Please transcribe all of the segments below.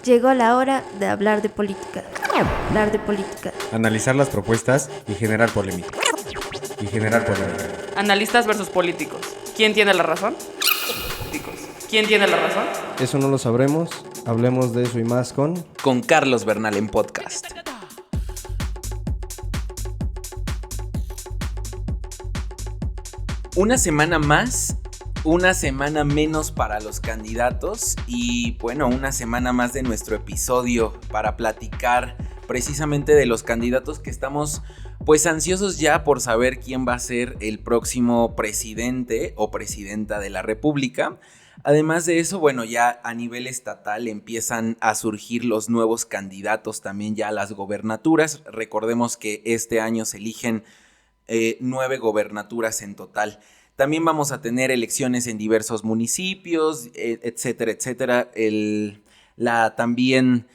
Llegó la hora de hablar de política. Hablar de política. Analizar las propuestas y generar polémica. Analistas versus políticos. ¿Quién tiene la razón? ¿Quién tiene la razón? Eso no lo sabremos. Hablemos de eso y más con Carlos Bernal en podcast. Una semana más, una semana menos para los candidatos y bueno, una semana más de nuestro episodio para platicar precisamente de los candidatos que estamos pues ansiosos ya por saber quién va a ser el próximo presidente o presidenta de la República. Además de eso, bueno, ya a nivel estatal empiezan a surgir los nuevos candidatos también ya a las gobernaturas. Recordemos que este año se eligen 9 gobernaturas en total. También vamos a tener elecciones en diversos municipios, etcétera, etcétera. También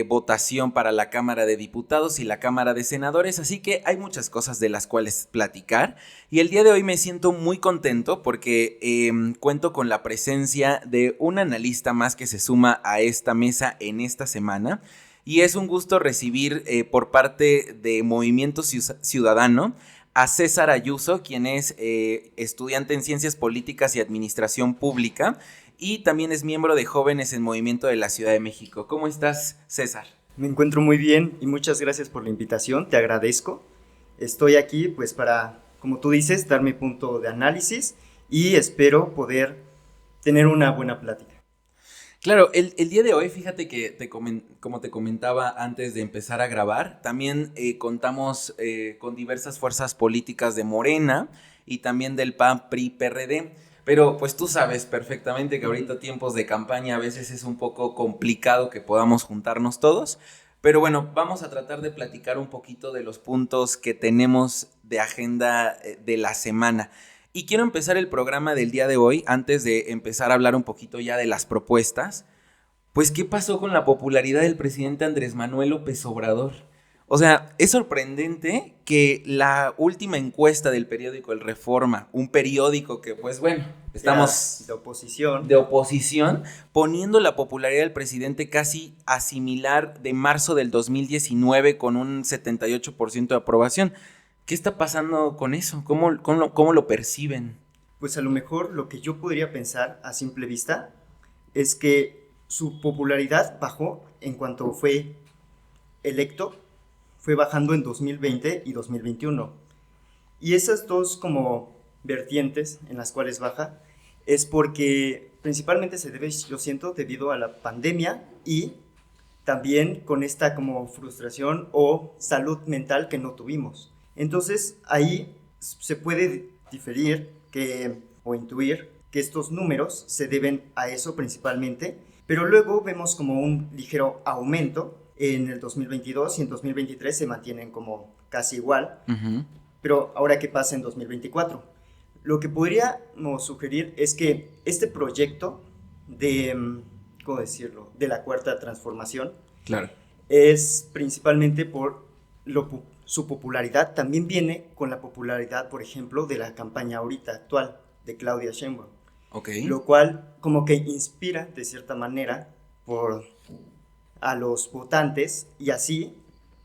votación para la Cámara de Diputados y la Cámara de Senadores, así que hay muchas cosas de las cuales platicar. Y el día de hoy me siento muy contento porque cuento con la presencia de un analista más que se suma a esta mesa en esta semana. Y es un gusto recibir por parte de Movimiento Ciudadano a César Ayuso, quien es estudiante en Ciencias Políticas y Administración Pública y también es miembro de Jóvenes en Movimiento de la Ciudad de México. ¿Cómo estás, César? Me encuentro muy bien y muchas gracias por la invitación, te agradezco. Estoy aquí pues para, como tú dices, dar mi punto de análisis y espero poder tener una buena plática. Claro, el día de hoy, fíjate que como te comentaba antes de empezar a grabar, también contamos con diversas fuerzas políticas de Morena y también del PAN, PRI, PRD, pero pues tú sabes perfectamente que ahorita tiempos de campaña a veces es un poco complicado que podamos juntarnos todos, pero bueno, vamos a tratar de platicar un poquito de los puntos que tenemos de agenda de la semana. Y quiero empezar el programa del día de hoy, antes de empezar a hablar un poquito ya de las propuestas. Pues, ¿qué pasó con la popularidad del presidente Andrés Manuel López Obrador? O sea, es sorprendente que la última encuesta del periódico El Reforma, un periódico que, pues bueno, estamos de oposición, poniendo la popularidad del presidente casi a similar de marzo del 2019 con un 78% de aprobación. ¿Qué está pasando con eso? ¿Cómo lo perciben? Pues a lo mejor lo que yo podría pensar a simple vista es que su popularidad bajó en cuanto fue electo, fue bajando en 2020 y 2021. Y esas dos como vertientes en las cuales baja es porque principalmente se debe, yo siento, debido a la pandemia y también con esta como frustración o salud mental que no tuvimos. Entonces, ahí se puede diferir o intuir que estos números se deben a eso principalmente, pero luego vemos como un ligero aumento en el 2022 y en 2023 se mantienen como casi igual. Uh-huh. Pero ahora, ¿qué pasa en 2024? Lo que podríamos sugerir es que este proyecto ¿cómo decirlo?, de la Cuarta Transformación, claro, es principalmente por su popularidad también viene con la popularidad, por ejemplo, de la campaña ahorita actual de Claudia Sheinbaum. Okay. Lo cual como que inspira de cierta manera a los votantes y así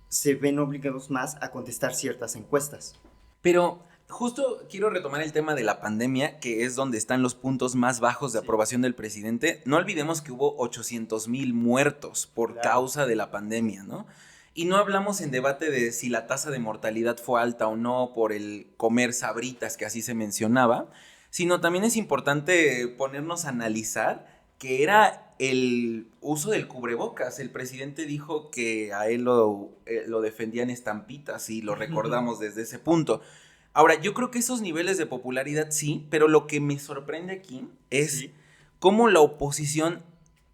se ven obligados más a contestar ciertas encuestas. Pero justo quiero retomar el tema de la pandemia, que es donde están los puntos más bajos de aprobación del presidente. No olvidemos que hubo 800,000 muertos por causa de la pandemia, ¿no? Y no hablamos en debate de si la tasa de mortalidad fue alta o no por el comer sabritas, que así se mencionaba, sino también es importante ponernos a analizar que era el uso del cubrebocas. El presidente dijo que a él lo defendían estampitas y lo recordamos desde ese punto. Ahora, yo creo que esos niveles de popularidad sí, pero lo que me sorprende aquí es cómo la oposición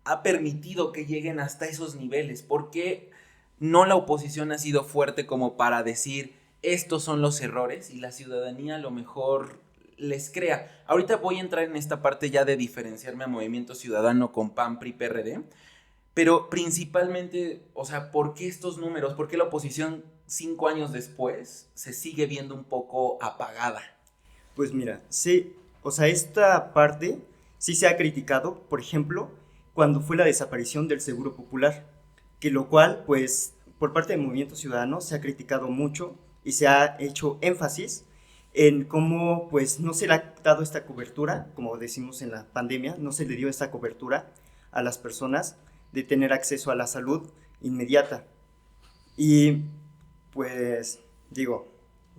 ha permitido que lleguen hasta esos niveles. ¿Por qué no la oposición ha sido fuerte como para decir estos son los errores y la ciudadanía a lo mejor les crea? Ahorita voy a entrar en esta parte ya de diferenciarme a Movimiento Ciudadano con PAN, PRI, PRD, pero principalmente, o sea, ¿por qué estos números? ¿Por qué la oposición 5 años después se sigue viendo un poco apagada? Pues mira, sí, o sea, esta parte sí se ha criticado, por ejemplo, cuando fue la desaparición del Seguro Popular, que lo cual, pues, por parte del Movimiento Ciudadano se ha criticado mucho y se ha hecho énfasis en cómo, pues, no se le ha dado esta cobertura, como decimos en la pandemia, no se le dio esta cobertura a las personas de tener acceso a la salud inmediata. Y, pues, digo,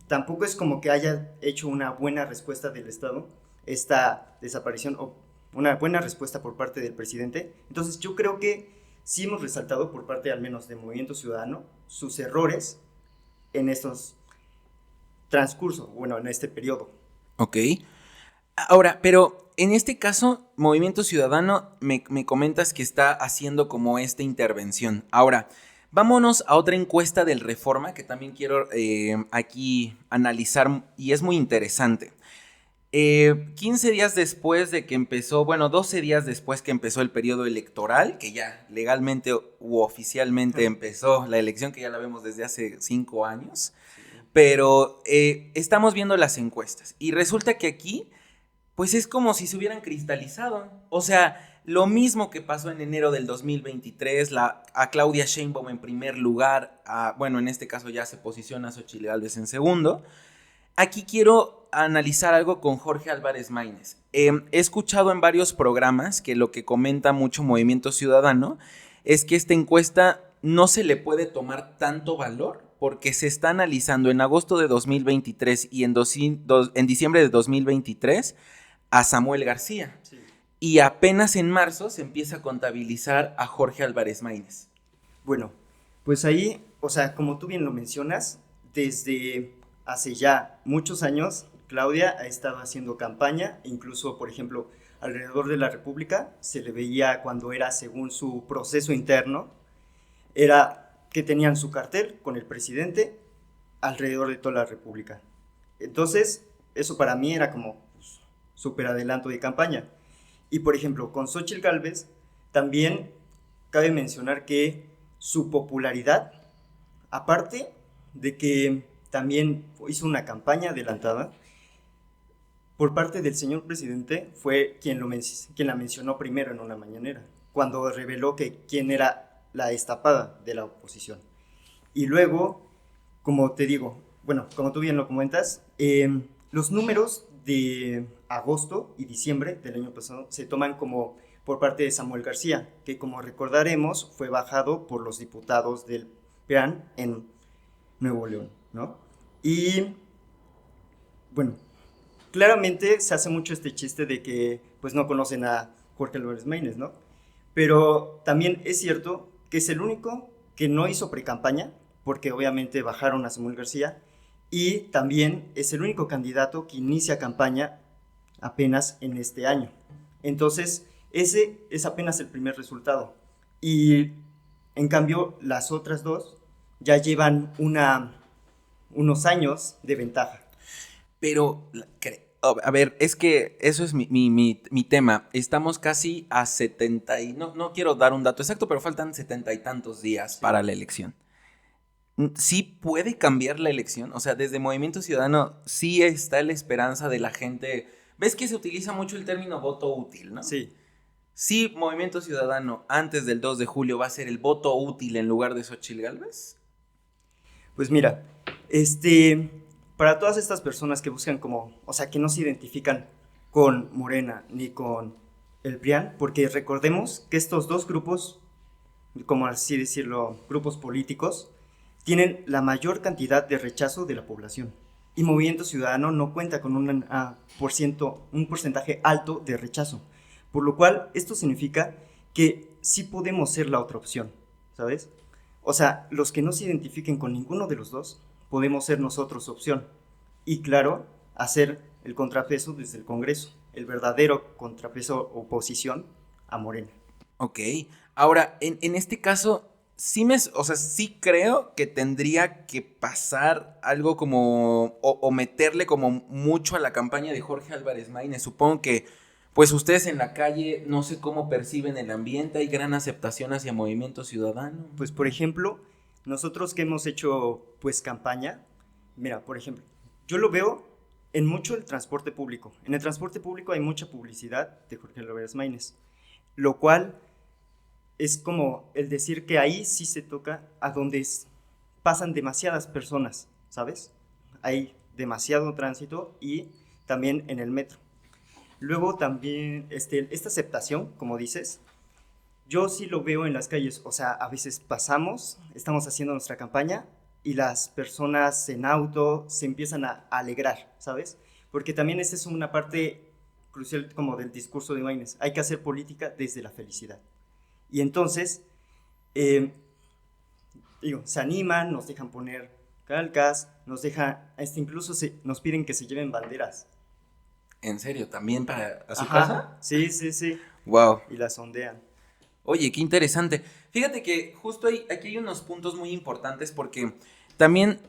tampoco es como que haya hecho una buena respuesta del Estado esta desaparición o una buena respuesta por parte del presidente. Entonces yo creo que sí hemos resaltado por parte al menos del Movimiento Ciudadano sus errores en estos transcurso, bueno, en este periodo. Ok. Ahora, pero en este caso, Movimiento Ciudadano, me comentas que está haciendo como esta intervención. Ahora, vámonos a otra encuesta del Reforma que también quiero aquí analizar y es muy interesante. 15 días después de que empezó, bueno, 12 días después que empezó el periodo electoral, que ya legalmente u oficialmente empezó la elección, que ya la vemos desde hace 5 años, pero estamos viendo las encuestas y resulta que aquí, pues es como si se hubieran cristalizado. O sea, lo mismo que pasó en enero del 2023, a Claudia Sheinbaum en primer lugar, bueno, en este caso ya se posiciona Xochitl Gálvez en segundo. Aquí quiero analizar algo con Jorge Álvarez Maínez. He escuchado en varios programas que lo que comenta mucho Movimiento Ciudadano es que esta encuesta no se le puede tomar tanto valor porque se está analizando en agosto de 2023 y en diciembre de 2023 a Samuel García. Sí. Y apenas en marzo se empieza a contabilizar a Jorge Álvarez Maínez. Bueno, pues ahí, o sea, como tú bien lo mencionas, desde hace ya muchos años, Claudia ha estado haciendo campaña, incluso, por ejemplo, alrededor de la República, se le veía cuando era según su proceso interno, era que tenían su cartel con el presidente alrededor de toda la República. Entonces, eso para mí era como pues, súper adelanto de campaña. Y, por ejemplo, con Xochitl Gálvez, también cabe mencionar que su popularidad, aparte de que también hizo una campaña adelantada por parte del señor presidente, fue quien la mencionó primero en una mañanera, cuando reveló que quién era la destapada de la oposición. Y luego, como te digo, bueno, como tú bien lo comentas, los números de agosto y diciembre del año pasado se toman como por parte de Samuel García, que como recordaremos fue bajado por los diputados del PRAN en Nuevo León, ¿no? Y bueno, claramente se hace mucho este chiste de que pues no conocen a Jorge Álvarez Maínez, ¿no? Pero también es cierto que es el único que no hizo precampaña, porque obviamente bajaron a Samuel García, y también es el único candidato que inicia campaña apenas en este año. Entonces, ese es apenas el primer resultado. Y en cambio, las otras dos ya llevan unos años de ventaja. Pero, a ver, es que eso es mi tema. Estamos casi a 70 y... No quiero dar un dato exacto, pero faltan 70 y tantos días para la elección. ¿Sí puede cambiar la elección? O sea, desde Movimiento Ciudadano sí está la esperanza de la gente... ¿Ves que se utiliza mucho el término voto útil, no? Sí. ¿Sí Movimiento Ciudadano antes del 2 de julio va a ser el voto útil en lugar de Xochitl Gálvez? Pues mira, para todas estas personas que buscan como, o sea, que no se identifican con Morena ni con el PRIAN, porque recordemos que estos dos grupos, como así decirlo, grupos políticos, tienen la mayor cantidad de rechazo de la población. Y Movimiento Ciudadano no cuenta con un porcentaje alto de rechazo. Por lo cual, esto significa que sí podemos ser la otra opción, ¿sabes? O sea, los que no se identifiquen con ninguno de los dos, podemos ser nosotros opción. Y claro, hacer el contrapeso desde el Congreso, el verdadero contrapeso oposición a Morena. Ok, ahora, en este caso, sí creo que tendría que pasar algo como, o meterle como mucho a la campaña de Jorge Álvarez Maínez. Supongo que, pues ustedes en la calle, no sé cómo perciben el ambiente, hay gran aceptación hacia Movimiento Ciudadano. Pues, por ejemplo, nosotros que hemos hecho, pues, campaña, mira, por ejemplo, yo lo veo en mucho el transporte público. En el transporte público hay mucha publicidad de Jorge Álvarez Maínez, lo cual es como el decir que ahí sí se toca a donde pasan demasiadas personas, ¿sabes? Hay demasiado tránsito y también en el metro. Luego también esta aceptación, como dices, yo sí lo veo en las calles, o sea, a veces pasamos, estamos haciendo nuestra campaña y las personas en auto se empiezan a alegrar, ¿sabes? Porque también esta es una parte crucial como del discurso de Maínez, hay que hacer política desde la felicidad. Y entonces, se animan, nos dejan poner calcas, nos dejan, incluso nos piden que se lleven banderas. ¿En serio? ¿También a su Ajá, casa? sí, sí, sí. Wow. Y las ondean. Oye, qué interesante. Fíjate que justo aquí hay unos puntos muy importantes porque también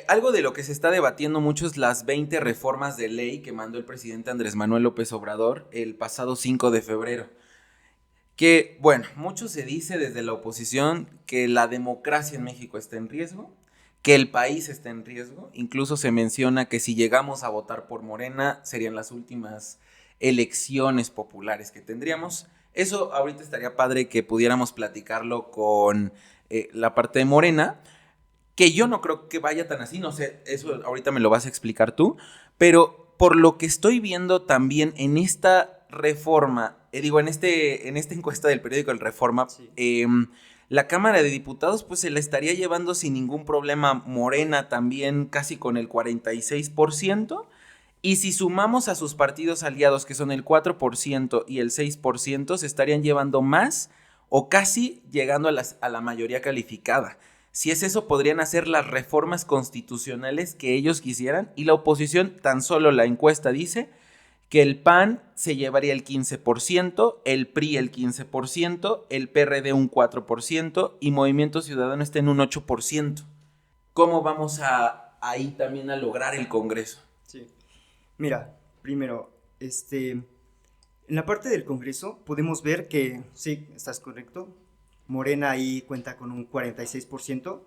algo de lo que se está debatiendo mucho es las 20 reformas de ley que mandó el presidente Andrés Manuel López Obrador el pasado 5 de febrero. Que, bueno, mucho se dice desde la oposición que la democracia en México está en riesgo, que el país está en riesgo. Incluso se menciona que si llegamos a votar por Morena serían las últimas elecciones populares que tendríamos. Eso ahorita estaría padre que pudiéramos platicarlo con la parte de Morena, que yo no creo que vaya tan así, no sé, eso ahorita me lo vas a explicar tú, pero por lo que estoy viendo también en esta reforma, en esta encuesta del periódico El Reforma, sí. La Cámara de Diputados pues se la estaría llevando sin ningún problema Morena también casi con el 46%, y si sumamos a sus partidos aliados que son el 4% y el 6%, se estarían llevando más o casi llegando a la mayoría calificada. Si es eso, podrían hacer las reformas constitucionales que ellos quisieran, y la oposición, tan solo la encuesta dice que el PAN se llevaría el 15%, el PRI el 15%, el PRD un 4% y Movimiento Ciudadano está en un 8%. ¿Cómo vamos ahí también a lograr el Congreso? Sí. Mira, primero, en la parte del Congreso podemos ver que, sí, estás correcto, Morena ahí cuenta con un 46%,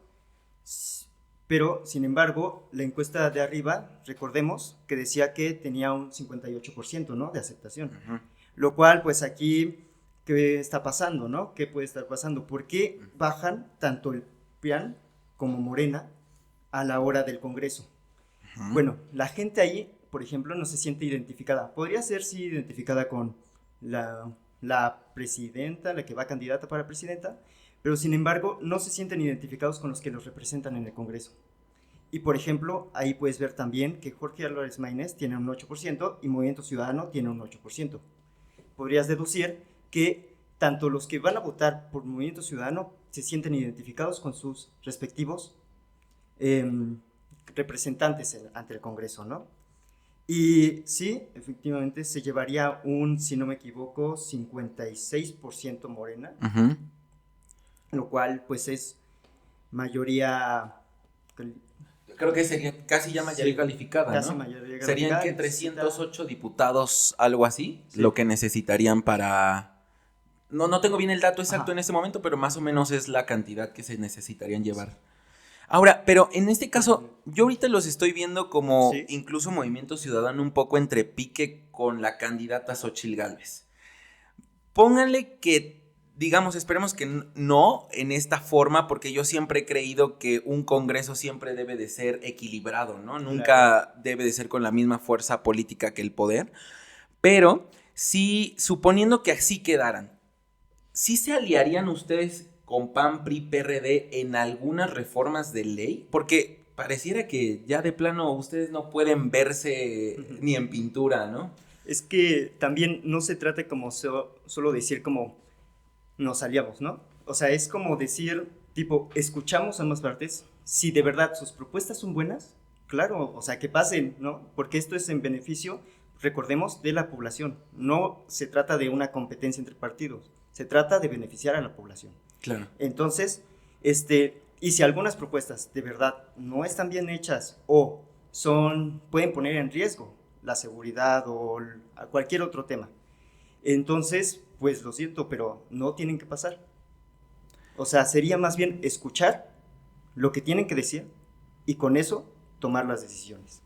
pero sin embargo, la encuesta de arriba, recordemos que decía que tenía un 58%, ¿no?, de aceptación. Uh-huh. Lo cual, pues aquí, ¿qué está pasando, no? ¿Qué puede estar pasando? ¿Por qué bajan tanto el PRIAN como Morena a la hora del Congreso? Uh-huh. Bueno, la gente ahí, por ejemplo, no se siente identificada. Podría ser, sí, identificada con la presidenta, la que va candidata para presidenta, pero sin embargo no se sienten identificados con los que los representan en el Congreso. Y por ejemplo, ahí puedes ver también que Jorge Álvarez Maínez tiene un 8% y Movimiento Ciudadano tiene un 8%. Podrías deducir que tanto los que van a votar por Movimiento Ciudadano se sienten identificados con sus respectivos representantes ante el Congreso, ¿no? Y sí, efectivamente se llevaría si no me equivoco, 56% Morena, uh-huh. Lo cual pues es mayoría... Creo que sería casi ya mayoría calificada, casi, ¿no? Mayoría serían que 308 diputados, algo así, sí. Lo que necesitarían para... No tengo bien el dato exacto, ajá, en este momento, pero más o menos es la cantidad que se necesitarían llevar. Sí. Ahora, pero en este caso, yo ahorita los estoy viendo como, ¿sí?, incluso Movimiento Ciudadano un poco entre pique con la candidata Xóchitl Gálvez. Pónganle que, digamos, esperemos que no en esta forma, porque yo siempre he creído que un Congreso siempre debe de ser equilibrado, ¿no? Nunca, claro, debe de ser con la misma fuerza política que el poder. Pero, sí, suponiendo que así quedaran, ¿sí se aliarían ustedes con PAN, PRI, PRD en algunas reformas de ley? Porque pareciera que ya de plano ustedes no pueden verse ni en pintura, ¿no? Es que también no se trata como solo decir como nos aliamos, ¿no? O sea, es como decir, tipo, escuchamos a ambas partes, si de verdad sus propuestas son buenas, claro, o sea, que pasen, ¿no? Porque esto es en beneficio, recordemos, de la población. No se trata de una competencia entre partidos, se trata de beneficiar a la población. Claro. Entonces, y si algunas propuestas de verdad no están bien hechas o pueden poner en riesgo la seguridad o cualquier otro tema, entonces, pues lo siento, pero no tienen que pasar. O sea, sería más bien escuchar lo que tienen que decir y con eso tomar las decisiones.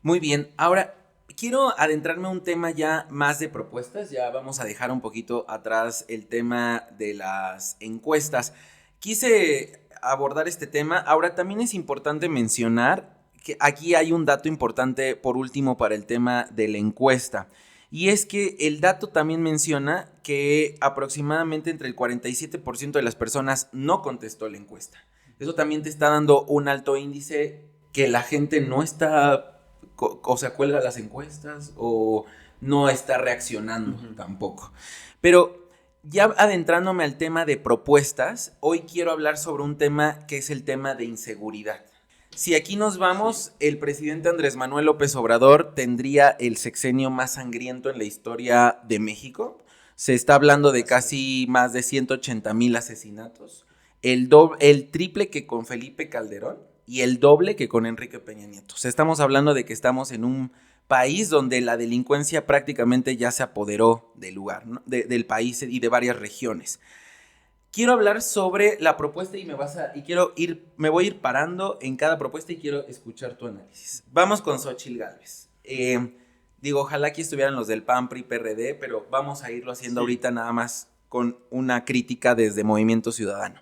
Muy bien. Ahora, quiero adentrarme a un tema ya más de propuestas. Ya vamos a dejar un poquito atrás el tema de las encuestas. Quise abordar este tema. Ahora, también es importante mencionar que aquí hay un dato importante, por último, para el tema de la encuesta. Y es que el dato también menciona que aproximadamente entre el 47% de las personas no contestó la encuesta. Eso también te está dando un alto índice que la gente no está, o sea, cuelga las encuestas o no está reaccionando tampoco. Pero ya adentrándome al tema de propuestas, hoy quiero hablar sobre un tema que es el tema de inseguridad. Si aquí nos vamos, el presidente Andrés Manuel López Obrador tendría el sexenio más sangriento en la historia de México. Se está hablando de casi más de 180,000 asesinatos, el triple que con Felipe Calderón y el doble que con Enrique Peña Nieto. O sea, estamos hablando de que estamos en un país donde la delincuencia prácticamente ya se apoderó del lugar, ¿no? Del país y de varias regiones. Quiero hablar sobre la propuesta y me voy a ir parando en cada propuesta y quiero escuchar tu análisis. Vamos con Xóchitl Gálvez. Ojalá aquí estuvieran los del PAN, PRI, PRD, pero vamos a irlo haciendo ahorita nada más con una crítica desde Movimiento Ciudadano.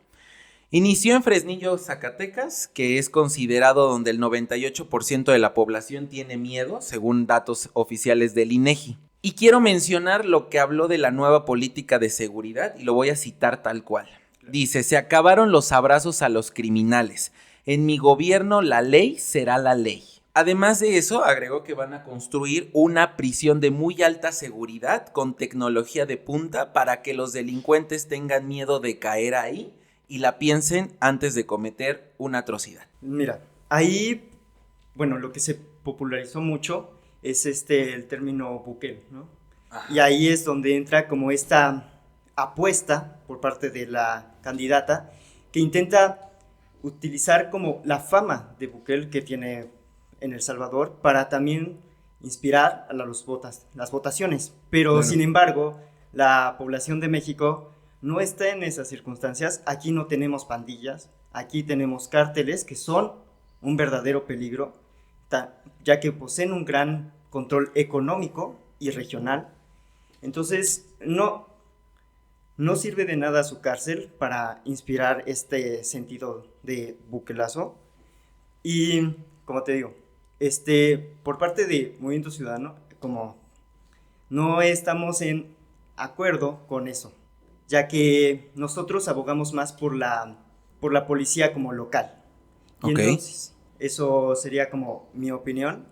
Inició en Fresnillo, Zacatecas, que es considerado donde el 98% de la población tiene miedo, según datos oficiales del INEGI. Y quiero mencionar lo que habló de la nueva política de seguridad y lo voy a citar tal cual. Dice, se acabaron los abrazos a los criminales. En mi gobierno la ley será la ley. Además de eso, agregó que van a construir una prisión de muy alta seguridad con tecnología de punta para que los delincuentes tengan miedo de caer ahí y la piensen antes de cometer una atrocidad. Mira, ahí, bueno, lo que se popularizó mucho es el término Bukele, ¿no? Ajá. Y ahí es donde entra como esta apuesta por parte de la candidata que intenta utilizar como la fama de Bukele que tiene en El Salvador para también inspirar a las votaciones. Pero, bueno, sin embargo, la población de México no está en esas circunstancias. Aquí no tenemos pandillas, aquí tenemos cárteles que son un verdadero peligro, ya que poseen un gran control económico y regional. Entonces, no sirve de nada su cárcel para inspirar este sentido de buquelazo. Y, como te digo, por parte de Movimiento Ciudadano, como no estamos en acuerdo con eso, ya que nosotros abogamos más por la policía como local. Y entonces, eso sería como mi opinión,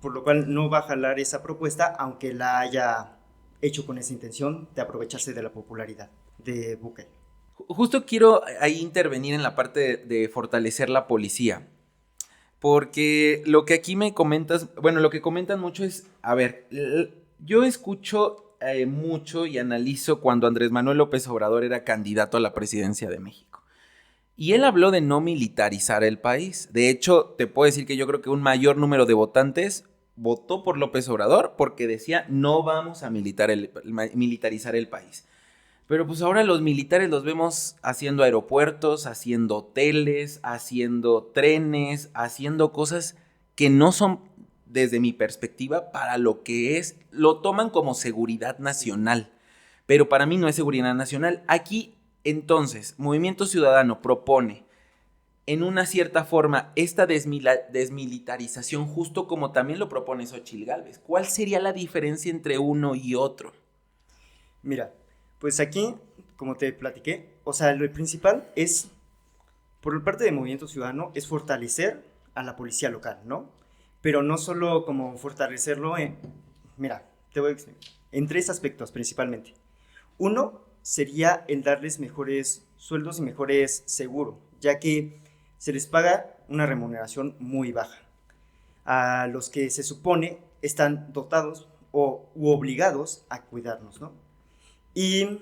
por lo cual no va a jalar esa propuesta, aunque la haya hecho con esa intención de aprovecharse de la popularidad de Bukele. Justo quiero ahí intervenir en la parte de fortalecer la policía, porque lo que aquí me comentas, bueno, lo que comentan mucho es, a ver, yo escucho mucho y analizo cuando Andrés Manuel López Obrador era candidato a la presidencia de México. Y él habló de no militarizar el país. De hecho, te puedo decir que yo creo que un mayor número de votantes votó por López Obrador porque decía no vamos a militarizar el país. Pero pues ahora los militares los vemos haciendo aeropuertos, haciendo hoteles, haciendo trenes, haciendo cosas que no son, desde mi perspectiva, para lo que es, lo toman como seguridad nacional. Pero para mí no es seguridad nacional. Aquí, entonces, Movimiento Ciudadano propone en una cierta forma esta desmilitarización, justo como también lo propone Xóchitl Gálvez. ¿Cuál sería la diferencia entre uno y otro? Mira, pues aquí, como te platiqué, o sea, lo principal es, por parte de Movimiento Ciudadano, es fortalecer a la policía local, ¿no? Pero no solo como fortalecerlo mira, te voy a explicar, en 3 aspectos principalmente. Uno sería el darles mejores sueldos y mejores seguros, ya que se les paga una remuneración muy baja a los que se supone están dotados u obligados a cuidarnos, ¿no? Y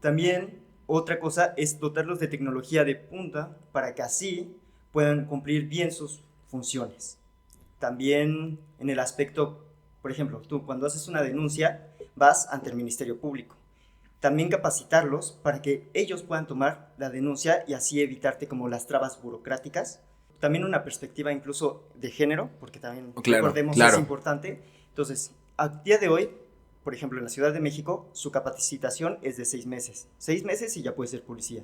también otra cosa es dotarlos de tecnología de punta para que así puedan cumplir bien sus funciones. También en el aspecto, por ejemplo, tú cuando haces una denuncia vas ante el Ministerio Público. También capacitarlos para que ellos puedan tomar la denuncia y así evitarte como las trabas burocráticas. También una perspectiva incluso de género, porque también recordemos es importante, Entonces, a día de hoy, por ejemplo, en la Ciudad de México, su capacitación es de 6 meses. 6 meses y ya puede ser policía.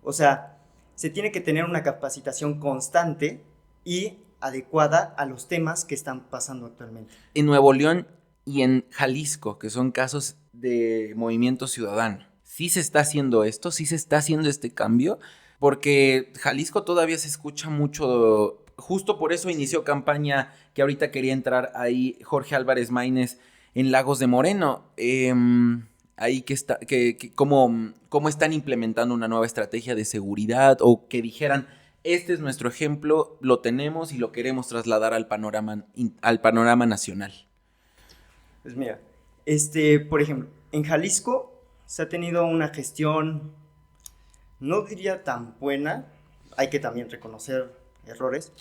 O sea, se tiene que tener una capacitación constante y adecuada a los temas que están pasando actualmente. En Nuevo León y en Jalisco, que son casos de movimiento ciudadano, ¿sí se está haciendo esto? ¿Sí se está haciendo este cambio? Porque Jalisco todavía se escucha mucho, justo por eso inició campaña que ahorita quería entrar ahí Jorge Álvarez Maínez en Lagos de Moreno. Ahí que está, cómo están implementando una nueva estrategia de seguridad o que dijeran, este es nuestro ejemplo, lo tenemos y lo queremos trasladar al panorama nacional. Pues mira, por ejemplo, en Jalisco se ha tenido una gestión, no diría tan buena, hay que también reconocer errores,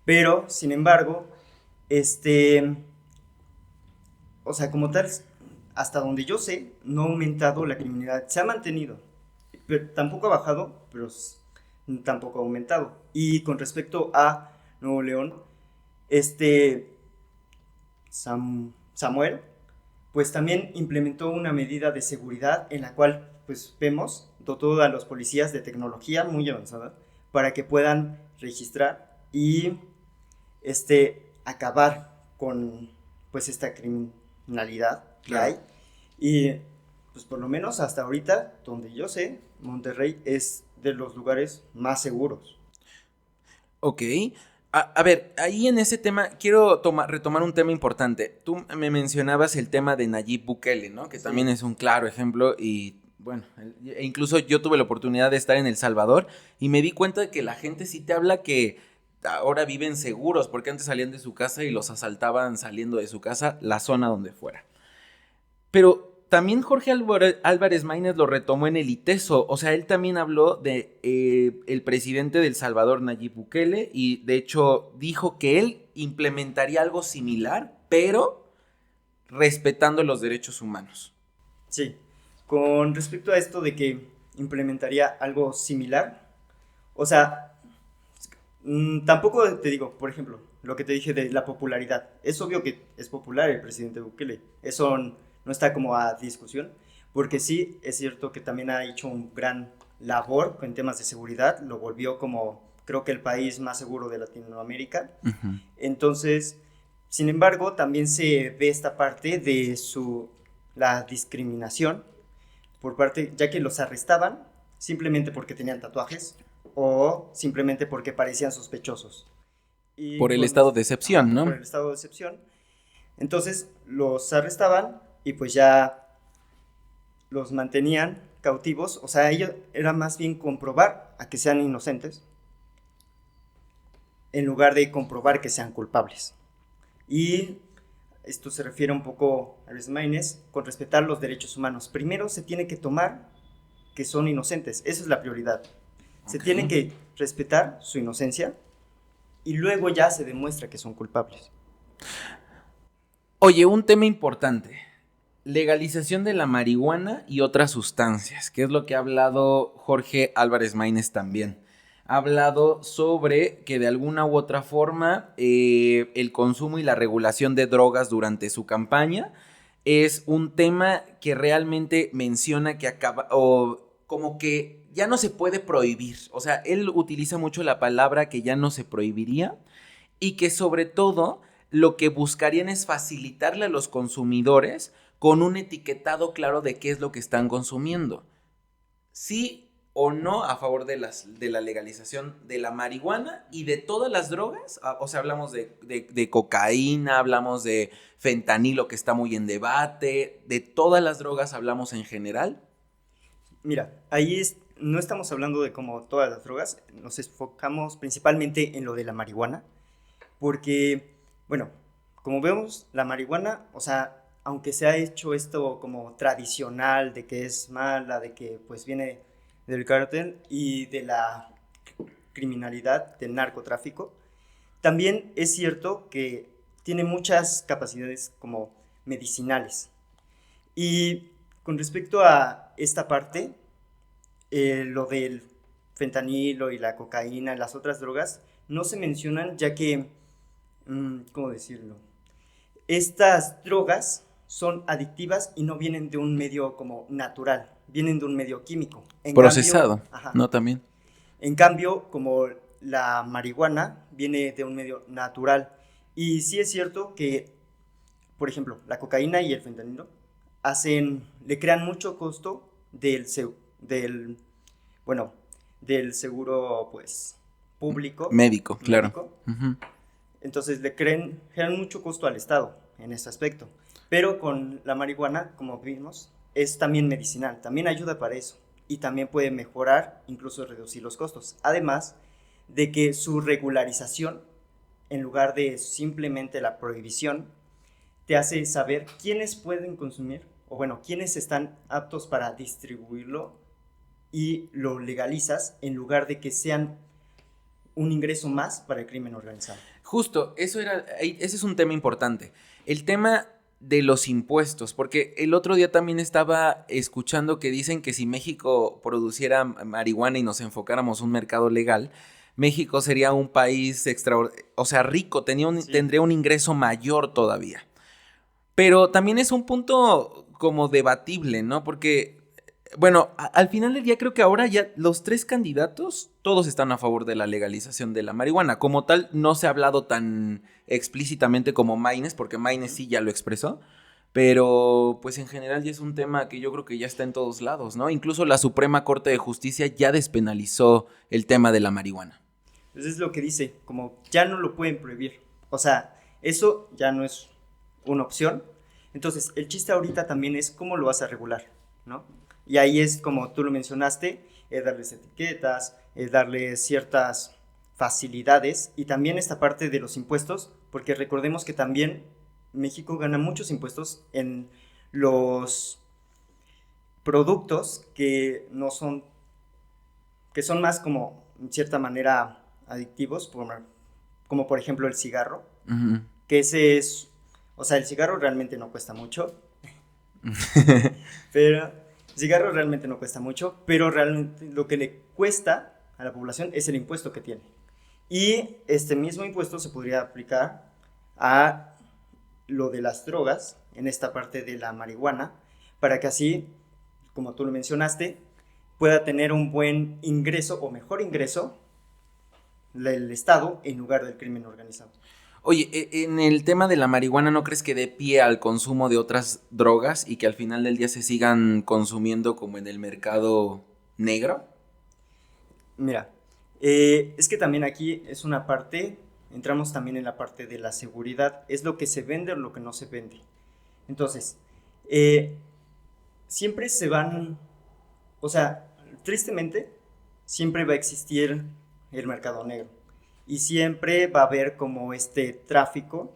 pero sin embargo, o sea, como tal, hasta donde yo sé, no ha aumentado la criminalidad, se ha mantenido, pero tampoco ha bajado, pero tampoco ha aumentado. Y con respecto a Nuevo León, Samuel, pues también implementó una medida de seguridad en la cual, pues vemos, dotó a los policías de tecnología muy avanzada para que puedan registrar y acabar con, pues, esta criminalidad que Claro. hay. Y pues por lo menos hasta ahorita, donde yo sé, Monterrey es de los lugares más seguros. Ok. A ver, ahí en ese tema quiero retomar un tema importante. Tú me mencionabas el tema de Nayib Bukele, ¿no? Que Sí. también es un claro ejemplo y bueno, e incluso yo tuve la oportunidad de estar en El Salvador y me di cuenta de que la gente sí te habla que ahora viven seguros porque antes salían de su casa y los asaltaban saliendo de su casa, la zona donde fuera. Pero también Jorge Álvarez Maínez lo retomó en el ITESO, o sea, él también habló de el presidente de El Salvador, Nayib Bukele, y de hecho dijo que él implementaría algo similar, pero respetando los derechos humanos. Sí, con respecto a esto de que implementaría algo similar, o sea, tampoco te digo, por ejemplo, lo que te dije de la popularidad. Es obvio que es popular el presidente Bukele, eso no está como a discusión, porque sí es cierto que también ha hecho un gran labor en temas de seguridad, lo volvió como creo que el país más seguro de Latinoamérica. Uh-huh. Entonces, sin embargo, también se ve esta parte de la discriminación por parte, ya que los arrestaban simplemente porque tenían tatuajes o simplemente porque parecían sospechosos. Y Por el estado de excepción, ¿no? Por el estado de excepción. Entonces, los arrestaban y pues ya los mantenían cautivos. O sea, ellos era más bien comprobar a que sean inocentes en lugar de comprobar que sean culpables. Y esto se refiere un poco a Luis Maínez con respetar los derechos humanos. Primero se tiene que tomar que son inocentes, esa es la prioridad. Se Ok. tiene que respetar su inocencia y luego ya se demuestra que son culpables. Oye, un tema importante. Legalización de la marihuana y otras sustancias, que es lo que ha hablado Jorge Álvarez Maínez también. Ha hablado sobre que de alguna u otra forma el consumo y la regulación de drogas durante su campaña es un tema que realmente menciona que acaba, o como que ya no se puede prohibir. O sea, él utiliza mucho la palabra que ya no se prohibiría y que sobre todo lo que buscarían es facilitarle a los consumidores con un etiquetado claro de qué es lo que están consumiendo. Sí o no a favor de la legalización de la marihuana y de todas las drogas. O sea, hablamos de cocaína, hablamos de fentanilo que está muy en debate, de todas las drogas hablamos en general. Mira, no estamos hablando de como todas las drogas, nos enfocamos principalmente en lo de la marihuana, porque, bueno, como vemos, la marihuana, o sea, aunque se ha hecho esto como tradicional, de que es mala, de que pues viene del cártel y de la criminalidad, del narcotráfico, también es cierto que tiene muchas capacidades como medicinales. Y con respecto a esta parte, lo del fentanilo y la cocaína, las otras drogas, no se mencionan ya que, ¿cómo decirlo? estas drogas son adictivas y no vienen de un medio como natural, vienen de un medio químico. Procesado, Ajá. ¿no? También. En cambio, como la marihuana viene de un medio natural. Y sí es cierto que, por ejemplo, la cocaína y el fentanilo le crean mucho costo del seguro, pues, público. Médico, claro. médico. Ujú. Entonces generan mucho costo al Estado en ese aspecto. Pero con la marihuana, como vimos, es también medicinal, también ayuda para eso. Y también puede mejorar, incluso reducir los costos. Además de que su regularización, en lugar de simplemente la prohibición, te hace saber quiénes pueden consumir, o bueno, quiénes están aptos para distribuirlo, y lo legalizas en lugar de que sean un ingreso más para el crimen organizado. Justo, ese es un tema importante. El tema de los impuestos, porque el otro día también estaba escuchando que dicen que si México produciera marihuana y nos enfocáramos en un mercado legal, México sería un país rico, tendría un ingreso mayor todavía. Pero también es un punto como debatible, ¿no? Porque, bueno, al final del día creo que ahora ya los 3 candidatos, todos están a favor de la legalización de la marihuana. Como tal, no se ha hablado tan explícitamente como Maynes, porque Maynes sí ya lo expresó. Pero, pues en general ya es un tema que yo creo que ya está en todos lados, ¿no? Incluso la Suprema Corte de Justicia ya despenalizó el tema de la marihuana. Entonces es lo que dice, como ya no lo pueden prohibir. O sea, eso ya no es una opción. Entonces, el chiste ahorita también es cómo lo vas a regular, ¿no? Y ahí es como tú lo mencionaste, darles etiquetas, darles ciertas facilidades y también esta parte de los impuestos, porque recordemos que también México gana muchos impuestos en los productos que son más como, en cierta manera, adictivos, como por ejemplo el cigarro, Uh-huh. que o sea, el cigarro realmente no cuesta mucho, pero realmente lo que le cuesta a la población es el impuesto que tiene. Y este mismo impuesto se podría aplicar a lo de las drogas, en esta parte de la marihuana, para que así, como tú lo mencionaste, pueda tener un buen ingreso o mejor ingreso el Estado en lugar del crimen organizado. Oye, en el tema de la marihuana, ¿no crees que dé pie al consumo de otras drogas y que al final del día se sigan consumiendo como en el mercado negro? Mira, es que también aquí es una parte, entramos también en la parte de la seguridad, es lo que se vende o lo que no se vende. Entonces, siempre o sea, tristemente, siempre va a existir el mercado negro. Y siempre va a haber como este tráfico.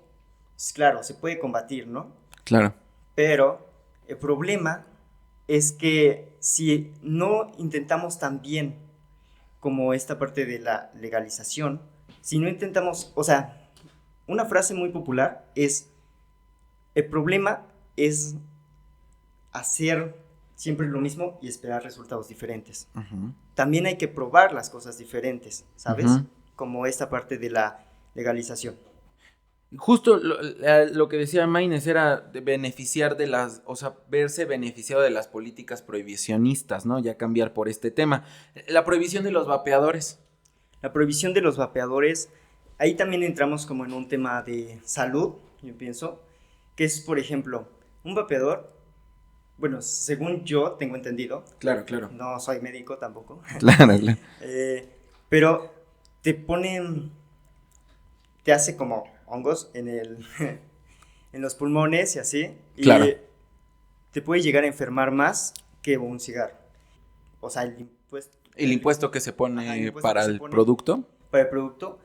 Pues claro, se puede combatir, ¿no? Claro. Pero el problema es que si no intentamos también como esta parte de la legalización, si no intentamos, o sea, una frase muy popular es, el problema es hacer siempre lo mismo y esperar resultados diferentes. Uh-huh. También hay que probar las cosas diferentes, ¿sabes? Uh-huh. Como esta parte de la legalización. Justo lo que decía Maynes era de beneficiar verse beneficiado de las políticas prohibicionistas, ¿no? Ya cambiar por este tema. La prohibición de los vapeadores. La prohibición de los vapeadores, ahí también entramos como en un tema de salud, yo pienso, que es, por ejemplo, un vapeador, bueno, según yo tengo entendido. Claro. No soy médico tampoco. Claro. Pero te hace como hongos en los pulmones y así. Claro. Y te puede llegar a enfermar más que un cigarro. O sea, el impuesto que se pone Ajá, el impuesto para que se el pone producto. para el producto.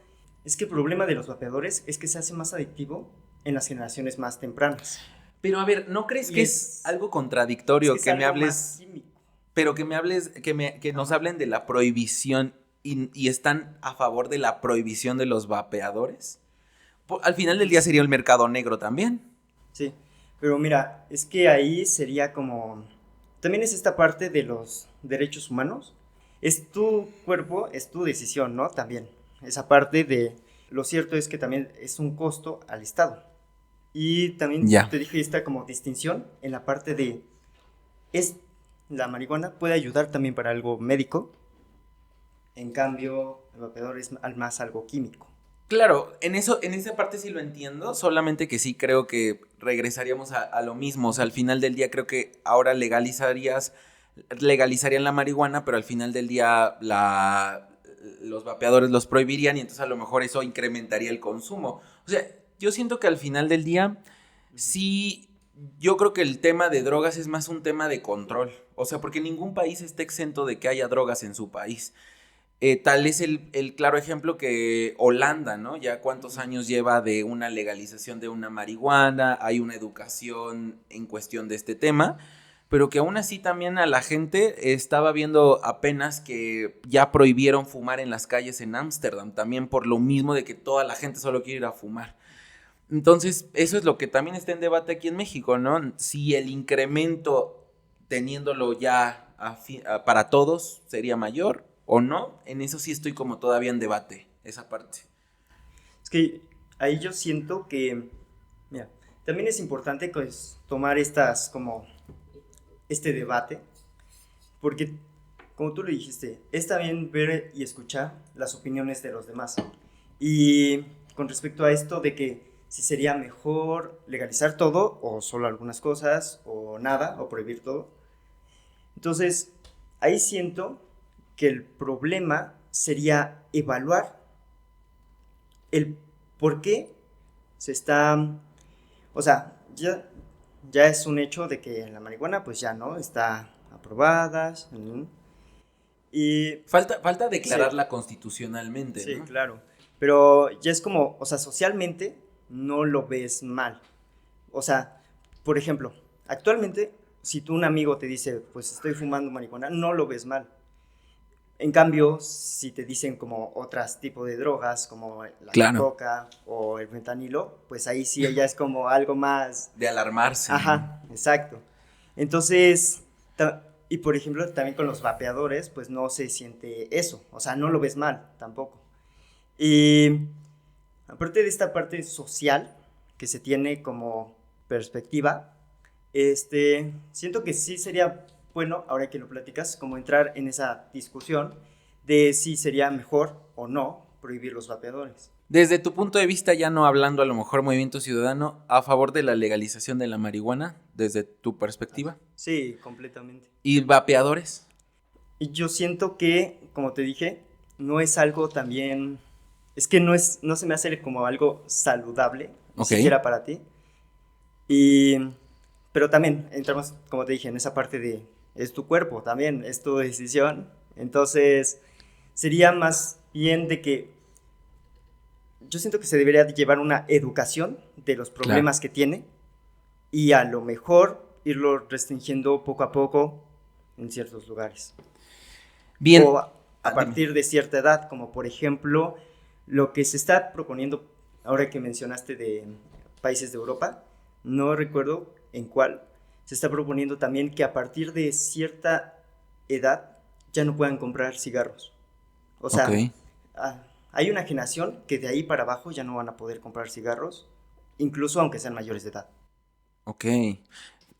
Es que el problema de los vapeadores es que se hace más adictivo en las generaciones más tempranas. Pero a ver, ¿no crees Y que es algo contradictorio es que me algo hables, más químico. pero que me hables, que nos hablen de la prohibición y están a favor de la prohibición de los vapeadores? Al final del día sería el mercado negro también. Sí, pero mira, es que ahí sería como... También es esta parte de los derechos humanos. Es tu cuerpo, es tu decisión, ¿no? También. Esa parte de... Lo cierto es que también es un costo al Estado. Y también Ya. te dije esta como distinción en la parte de, la marihuana puede ayudar también para algo médico, en cambio el vapeador es más algo químico. Claro, en esa parte sí lo entiendo, solamente que sí creo que regresaríamos a lo mismo. O sea, al final del día creo que ahora legalizarían la marihuana, pero al final del día los vapeadores los prohibirían y entonces a lo mejor eso incrementaría el consumo. O sea, yo siento que al final del día sí, yo creo que el tema de drogas es más un tema de control. O sea, porque ningún país está exento de que haya drogas en su país. Tal es el claro ejemplo que Holanda, ¿no? Ya cuántos años lleva de una legalización de una marihuana, hay una educación en cuestión de este tema, pero que aún así también a la gente estaba viendo apenas que ya prohibieron fumar en las calles en Ámsterdam, también por lo mismo de que toda la gente solo quiere ir a fumar. Entonces, eso es lo que también está en debate aquí en México, ¿no? Si el incremento teniéndolo ya para todos sería mayor o no, en eso sí estoy como todavía en debate, esa parte. Es que ahí yo siento que, mira, también es importante pues, tomar este debate, porque como tú lo dijiste, está bien ver y escuchar las opiniones de los demás. Y con respecto a esto de que si sería mejor legalizar todo o solo algunas cosas o nada o prohibir todo, entonces ahí siento que el problema sería evaluar el por qué se está, o sea, ya es un hecho de que la marihuana pues ya no está aprobada, y Falta declararla sí, constitucionalmente, sí, ¿no? claro, pero ya es como, o sea, socialmente no lo ves mal, o sea, por ejemplo, actualmente si un amigo te dice pues estoy fumando marihuana, no lo ves mal. En cambio, si te dicen como otros tipos de drogas, como la Claro. coca o el fentanilo, pues ahí sí ya es como algo más. De alarmarse. Ajá, exacto. Entonces, y por ejemplo, también con los vapeadores, pues no se siente eso, o sea, no lo ves mal tampoco. Y aparte de esta parte social que se tiene como perspectiva, siento que sí sería bueno, ahora que lo platicas, como entrar en esa discusión de si sería mejor o no prohibir los vapeadores. Desde tu punto de vista, ya no hablando a lo mejor Movimiento Ciudadano, a favor de la legalización de la marihuana, desde tu perspectiva. Sí, completamente. ¿Y vapeadores? Y yo siento que, como te dije, no es algo también, es que no se me hace como algo saludable, ni Ok. siquiera para ti. Pero también entramos, como te dije, en esa parte de, es tu cuerpo también, es tu decisión. Entonces, sería más bien de que yo siento que se debería llevar una educación de los problemas que tiene y a lo mejor irlo restringiendo poco a poco en ciertos lugares. Bien. O a partir de cierta edad, como por ejemplo lo que se está proponiendo, ahora que mencionaste de países de Europa, no recuerdo en cuál, se está proponiendo también que a partir de cierta edad ya no puedan comprar cigarros. O sea, Ok. hay una generación que de ahí para abajo ya no van a poder comprar cigarros, incluso aunque sean mayores de edad. Ok.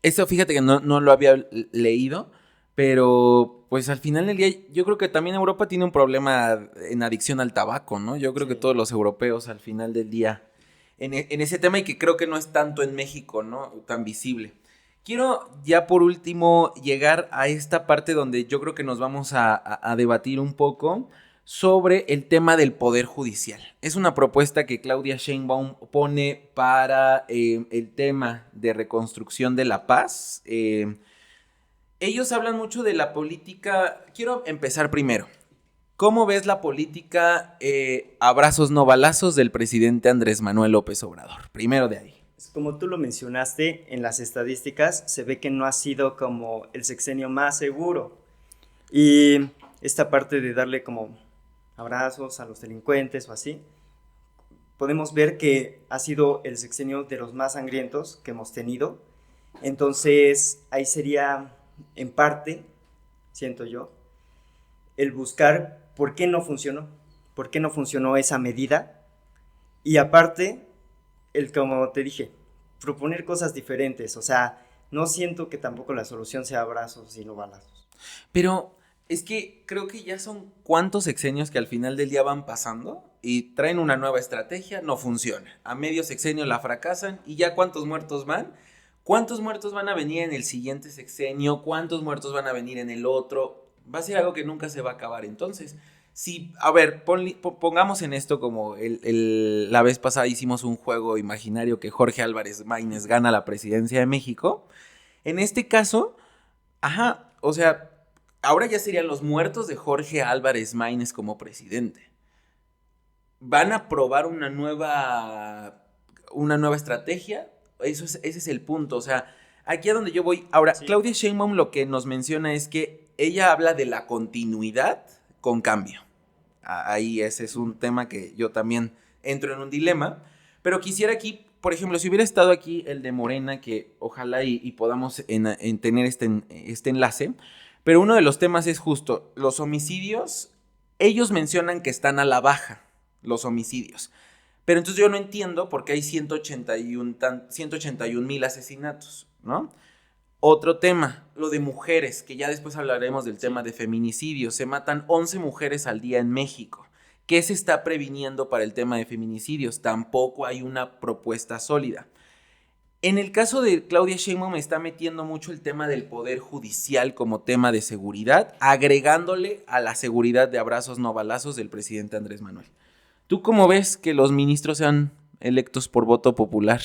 Eso fíjate que no lo había leído, pero pues al final del día yo creo que también Europa tiene un problema en adicción al tabaco, ¿no? Yo creo que todos los europeos al final del día en ese tema y que creo que no es tanto en México, ¿no? Tan visible. Quiero ya por último llegar a esta parte donde yo creo que nos vamos a debatir un poco sobre el tema del Poder Judicial. Es una propuesta que Claudia Sheinbaum pone para el tema de reconstrucción de la paz. Ellos hablan mucho de la política. Quiero empezar primero. ¿Cómo ves la política abrazos no balazos del presidente Andrés Manuel López Obrador? Primero de ahí. Como tú lo mencionaste, en las estadísticas se ve que no ha sido como el sexenio más seguro. Y esta parte de darle como abrazos a los delincuentes o así, podemos ver que ha sido el sexenio de los más sangrientos que hemos tenido. Entonces, ahí sería, en parte, siento yo, el buscar por qué no funcionó esa medida. Y aparte, como te dije, proponer cosas diferentes. O sea, no siento que tampoco la solución sea abrazos y no balazos. Pero es que creo que ya son cuántos sexenios que al final del día van pasando y traen una nueva estrategia, no funciona. A medio sexenio la fracasan y ya cuántos muertos van. ¿Cuántos muertos van a venir en el siguiente sexenio? ¿Cuántos muertos van a venir en el otro? Va a ser algo que nunca se va a acabar. Entonces, si, a ver, pongamos en esto como la vez pasada hicimos un juego imaginario que Jorge Álvarez Maínez gana la presidencia de México. En este caso, o sea, ahora ya serían los muertos de Jorge Álvarez Maínez como presidente. ¿Van a probar una nueva estrategia? Ese es el punto, o sea, aquí a donde yo voy. Ahora, sí. Claudia Sheinbaum lo que nos menciona es que ella habla de la continuidad con cambio. Ahí ese es un tema que yo también entro en un dilema, pero quisiera aquí, por ejemplo, si hubiera estado aquí el de Morena, que ojalá y podamos en tener este enlace, pero uno de los temas es justo, los homicidios, ellos mencionan que están a la baja, los homicidios. Pero entonces yo no entiendo por qué hay 181,000 asesinatos, ¿no? Otro tema, lo de mujeres, que ya después hablaremos del tema de feminicidios. Se matan 11 mujeres al día en México. ¿Qué se está previniendo para el tema de feminicidios? Tampoco hay una propuesta sólida. En el caso de Claudia Sheinbaum me está metiendo mucho el tema del poder judicial como tema de seguridad, agregándole a la seguridad de abrazos no balazos del presidente Andrés Manuel. ¿Tú cómo ves que los ministros sean electos por voto popular?